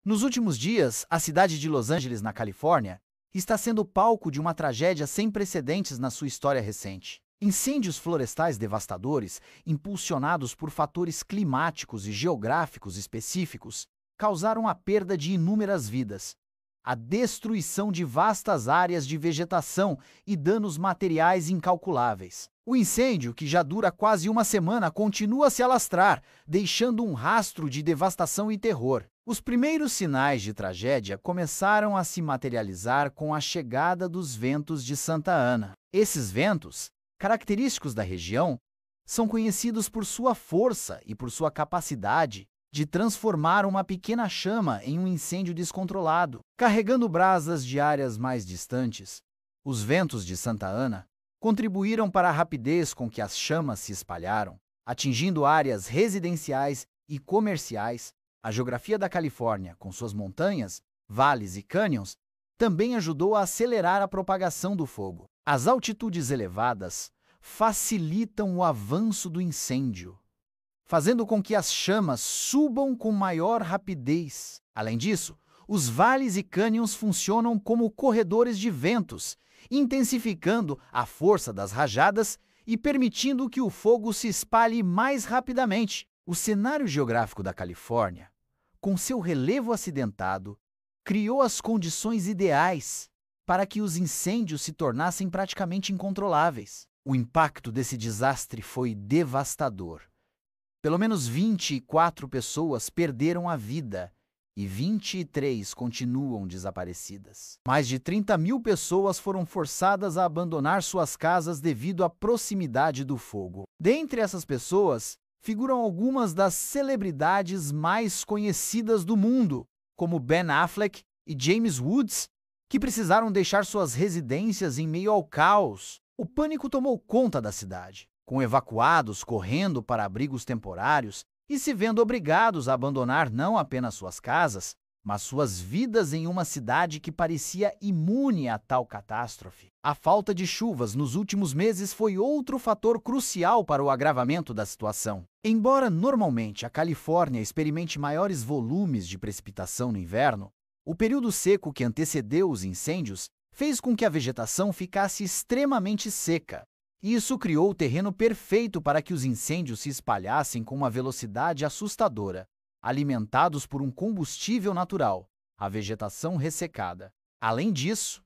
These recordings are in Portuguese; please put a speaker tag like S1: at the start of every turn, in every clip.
S1: Nos últimos dias, a cidade de Los Angeles, na Califórnia, está sendo palco de uma tragédia sem precedentes na sua história recente. Incêndios florestais devastadores, impulsionados por fatores climáticos e geográficos específicos, causaram a perda de inúmeras vidas, a destruição de vastas áreas de vegetação e danos materiais incalculáveis. O incêndio, que já dura quase uma semana, continua a se alastrar, deixando um rastro de devastação e terror. Os primeiros sinais de tragédia começaram a se materializar com a chegada dos ventos de Santa Ana. Esses ventos, característicos da região, são conhecidos por sua força e por sua capacidade de transformar uma pequena chama em um incêndio descontrolado. Carregando brasas de áreas mais distantes, os ventos de Santa Ana contribuíram para a rapidez com que as chamas se espalharam, atingindo áreas residenciais e comerciais. A geografia da Califórnia, com suas montanhas, vales e cânions, também ajudou a acelerar a propagação do fogo. As altitudes elevadas facilitam o avanço do incêndio, fazendo com que as chamas subam com maior rapidez. Além disso, os vales e cânions funcionam como corredores de ventos, intensificando a força das rajadas e permitindo que o fogo se espalhe mais rapidamente. O cenário geográfico da Califórnia, com seu relevo acidentado, criou as condições ideais para que os incêndios se tornassem praticamente incontroláveis. O impacto desse desastre foi devastador. Pelo menos 24 pessoas perderam a vida e 23 continuam desaparecidas. Mais de 30.000 pessoas foram forçadas a abandonar suas casas devido à proximidade do fogo. Dentre essas pessoas, figuram algumas das celebridades mais conhecidas do mundo, como Ben Affleck e James Woods, que precisaram deixar suas residências em meio ao caos. O pânico tomou conta da cidade, com evacuados correndo para abrigos temporários e se vendo obrigados a abandonar não apenas suas casas, mas suas vidas em uma cidade que parecia imune a tal catástrofe. A falta de chuvas nos últimos meses foi outro fator crucial para o agravamento da situação. Embora normalmente a Califórnia experimente maiores volumes de precipitação no inverno, o período seco que antecedeu os incêndios fez com que a vegetação ficasse extremamente seca. Isso criou o terreno perfeito para que os incêndios se espalhassem com uma velocidade assustadora, alimentados por um combustível natural, a vegetação ressecada. Além disso,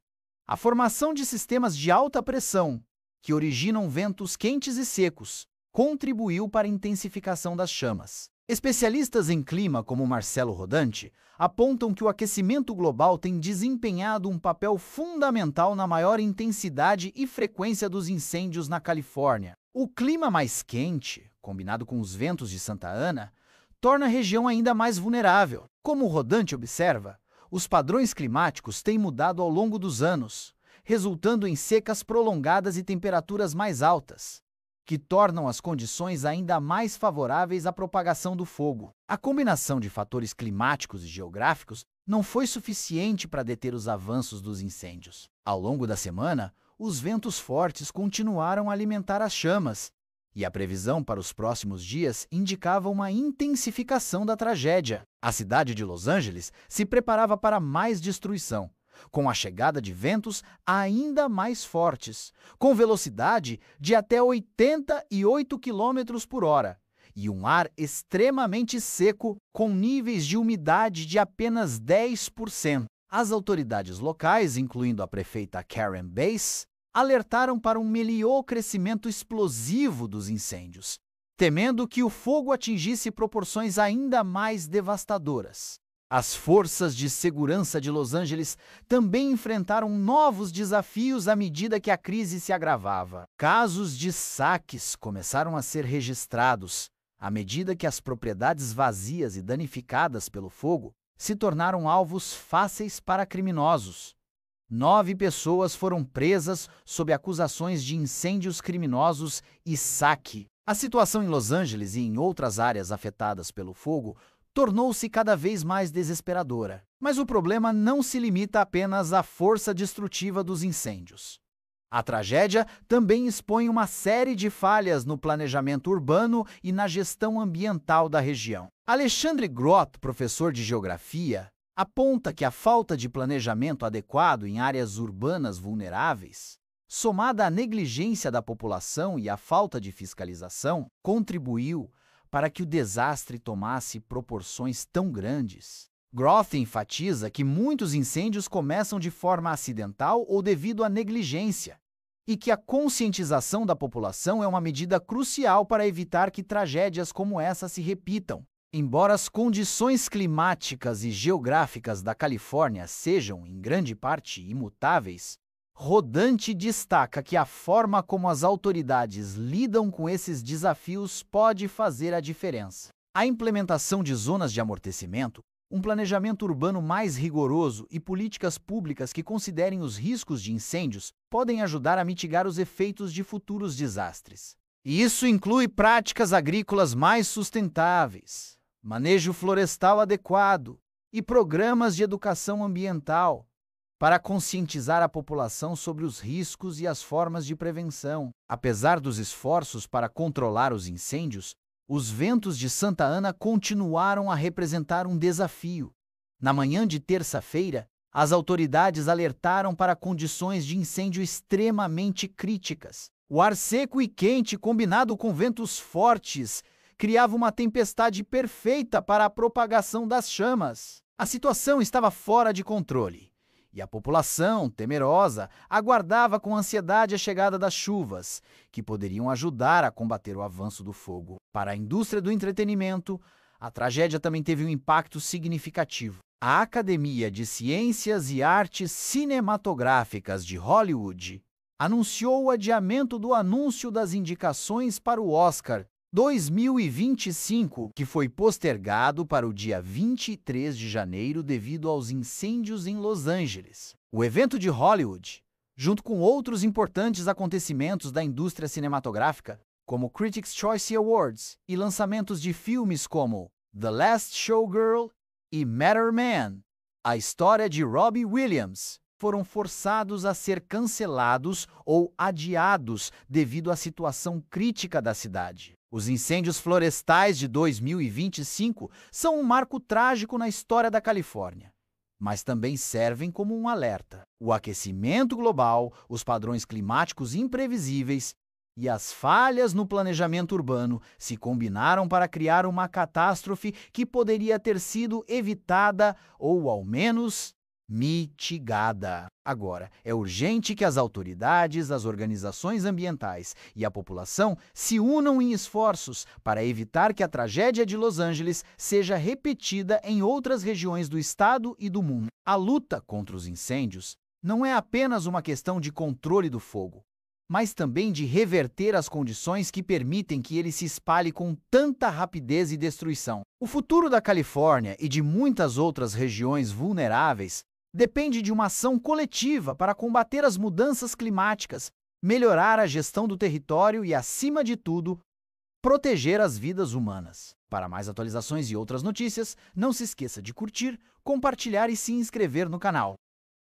S1: a formação de sistemas de alta pressão, que originam ventos quentes e secos, contribuiu para a intensificação das chamas. Especialistas em clima como Marcelo Rodante apontam que o aquecimento global tem desempenhado um papel fundamental na maior intensidade e frequência dos incêndios na Califórnia. O clima mais quente, combinado com os ventos de Santa Ana, torna a região ainda mais vulnerável. Como o Rodante observa, os padrões climáticos têm mudado ao longo dos anos, resultando em secas prolongadas e temperaturas mais altas, que tornam as condições ainda mais favoráveis à propagação do fogo. A combinação de fatores climáticos e geográficos não foi suficiente para deter os avanços dos incêndios. Ao longo da semana, os ventos fortes continuaram a alimentar as chamas, e a previsão para os próximos dias indicava uma intensificação da tragédia. A cidade de Los Angeles se preparava para mais destruição, com a chegada de ventos ainda mais fortes, com velocidade de até 88 km por hora, e um ar extremamente seco com níveis de umidade de apenas 10%. As autoridades locais, incluindo a prefeita Karen Bass, alertaram para um melhor crescimento explosivo dos incêndios, temendo que o fogo atingisse proporções ainda mais devastadoras. As forças de segurança de Los Angeles também enfrentaram novos desafios à medida que a crise se agravava. Casos de saques começaram a ser registrados, à medida que as propriedades vazias e danificadas pelo fogo se tornaram alvos fáceis para criminosos. 9 pessoas foram presas sob acusações de incêndios criminosos e saque. A situação em Los Angeles e em outras áreas afetadas pelo fogo tornou-se cada vez mais desesperadora. Mas o problema não se limita apenas à força destrutiva dos incêndios. A tragédia também expõe uma série de falhas no planejamento urbano e na gestão ambiental da região. Alexandre Groth, professor de geografia, aponta que a falta de planejamento adequado em áreas urbanas vulneráveis, somada à negligência da população e à falta de fiscalização, contribuiu para que o desastre tomasse proporções tão grandes. Groth enfatiza que muitos incêndios começam de forma acidental ou devido à negligência, e que a conscientização da população é uma medida crucial para evitar que tragédias como essa se repitam. Embora as condições climáticas e geográficas da Califórnia sejam, em grande parte, imutáveis, Rodante destaca que a forma como as autoridades lidam com esses desafios pode fazer a diferença. A implementação de zonas de amortecimento, um planejamento urbano mais rigoroso e políticas públicas que considerem os riscos de incêndios podem ajudar a mitigar os efeitos de futuros desastres. E isso inclui práticas agrícolas mais sustentáveis, manejo florestal adequado e programas de educação ambiental para conscientizar a população sobre os riscos e as formas de prevenção. Apesar dos esforços para controlar os incêndios, os ventos de Santa Ana continuaram a representar um desafio. Na manhã de terça-feira, as autoridades alertaram para condições de incêndio extremamente críticas. O ar seco e quente, combinado com ventos fortes, criava uma tempestade perfeita para a propagação das chamas. A situação estava fora de controle e a população, temerosa, aguardava com ansiedade a chegada das chuvas, que poderiam ajudar a combater o avanço do fogo. Para a indústria do entretenimento, a tragédia também teve um impacto significativo. A Academia de Ciências e Artes Cinematográficas de Hollywood anunciou o adiamento do anúncio das indicações para o Oscar 2025, que foi postergado para o dia 23 de janeiro devido aos incêndios em Los Angeles. O evento de Hollywood, junto com outros importantes acontecimentos da indústria cinematográfica, como Critics' Choice Awards e lançamentos de filmes como The Last Showgirl e Matter Man, a história de Robbie Williams, foram forçados a ser cancelados ou adiados devido à situação crítica da cidade. Os incêndios florestais de 2025 são um marco trágico na história da Califórnia, mas também servem como um alerta. O aquecimento global, os padrões climáticos imprevisíveis e as falhas no planejamento urbano se combinaram para criar uma catástrofe que poderia ter sido evitada ou, ao menos, mitigada. Agora, é urgente que as autoridades, as organizações ambientais e a população se unam em esforços para evitar que a tragédia de Los Angeles seja repetida em outras regiões do estado e do mundo. A luta contra os incêndios não é apenas uma questão de controle do fogo, mas também de reverter as condições que permitem que ele se espalhe com tanta rapidez e destruição. O futuro da Califórnia e de muitas outras regiões vulneráveis depende de uma ação coletiva para combater as mudanças climáticas, melhorar a gestão do território e, acima de tudo, proteger as vidas humanas. Para mais atualizações e outras notícias, não se esqueça de curtir, compartilhar e se inscrever no canal.